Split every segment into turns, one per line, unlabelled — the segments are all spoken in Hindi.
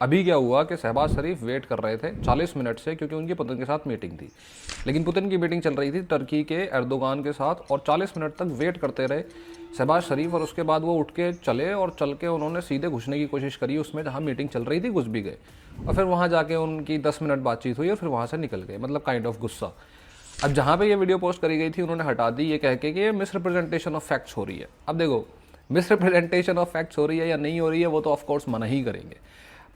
अभी क्या हुआ कि शहबाज शरीफ वेट कर रहे थे 40 मिनट से, क्योंकि उनकी पुतिन के साथ मीटिंग थी। लेकिन पुतिन की मीटिंग चल रही थी टर्की के एर्दोगान के साथ, और 40 मिनट तक वेट करते रहे शहबाज शरीफ। और उसके बाद वो उठ के चले और चल के उन्होंने सीधे घुसने की कोशिश करी उसमें जहाँ मीटिंग चल रही थी, घुस भी गए। और फिर वहाँ जाके उनकी 10 मिनट बातचीत हुई और फिर वहाँ से निकल गए, मतलब काइंड ऑफ गुस्सा। अब जहाँ पे ये वीडियो पोस्ट करी गई थी उन्होंने हटा दी ये कह के कि ये मिसरिप्रेजेंटेशन ऑफ फैक्ट्स हो रही है। अब देखो, मिसरिप्रेजेंटेशन ऑफ फैक्ट्स हो रही है या नहीं हो रही है वो तो ऑफकोर्स मना ही करेंगे,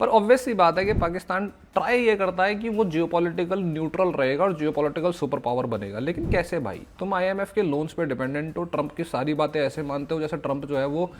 पर ऑब्वियस सी बात है कि पाकिस्तान ट्राई ये करता है कि वो जियोपॉलिटिकल न्यूट्रल रहेगा और जियोपॉलिटिकल सुपर पावर बनेगा। लेकिन कैसे भाई? तुम आईएमएफ के लोन्स पे डिपेंडेंट हो, ट्रंप की सारी बातें ऐसे मानते हो जैसे ट्रंप जो है वो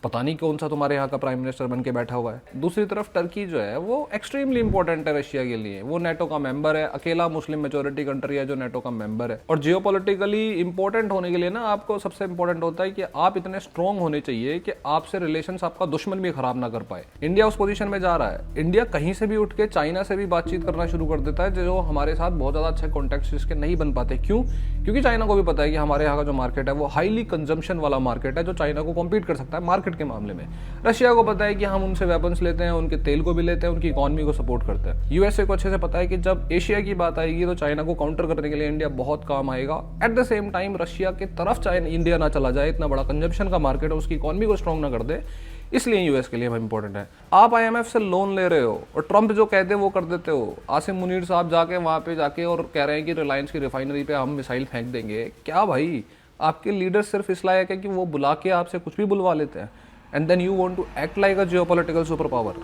पता नहीं कौन सा तुम्हारे यहाँ का प्राइम मिनिस्टर बन के बैठा हुआ है। दूसरी तरफ टर्की जो है वो एक्सट्रीमली इंपॉर्टेंट है रशिया के लिए, वो नेटो का मेंबर है, अकेला मुस्लिम मेजोरिटी कंट्री है जो नेटो का मेंबर है। और जियोपॉलिटिकली इंपॉर्टेंट होने के लिए ना आपको सबसे इंपॉर्टेंट होता है कि आप इतने स्ट्रॉन्ग होने चाहिए कि आपसे रिलेशंस आपका दुश्मन भी खराब ना कर पाए। इंडिया उस पोजीशन में जा रहा है। इंडिया कहीं से भी उठ के चाइना से भी बातचीत करना शुरू कर देता है, जो हमारे साथ बहुत ज्यादा अच्छे कॉन्टेक्ट इसके नहीं बन पाते। क्यों? क्योंकि चाइना को भी पता है कि हमारे यहाँ का जो मार्केट है वो हाईली कंजम्पशन वाला मार्केट है, जो चाइना को कॉम्पीट कर सकता है मार्केट के मामले में। रशिया को पता है कि हम उनसे वेपन्स लेते हैं, उनके तेल को भी लेते हैं, उनकी इकोनॉमी को सपोर्ट करते हैं। यूएसए को अच्छे से पता है कि जब एशिया की बात आएगी तो चाइना को काउंटर करने के लिए इंडिया बहुत काम आएगा। At the same time Russia की तरफ चाइना इंडिया ना चला जाए, इतना बड़ा कंजम्पशन का मार्केट है, उसकी इकोनॉमी को स्ट्रॉन्ग ना कर दे, इसलिए यूएस के लिए इंपॉर्टेंट है। आप आईएमएफ से लोन ले रहे हो और ट्रंप जो कहते हैं वो कर देते हो। आसिम मुनीर साहब जाके वहां पे जाके और कह रहे हैं कि रिलायंस की रिफाइनरी पे हम मिसाइल फेंक देंगे। क्या भाई, आपके लीडर सिर्फ इस लायक है कि वो बुला के आपसे कुछ भी बुलवा लेते हैं, and then you want to act like a geopolitical super power.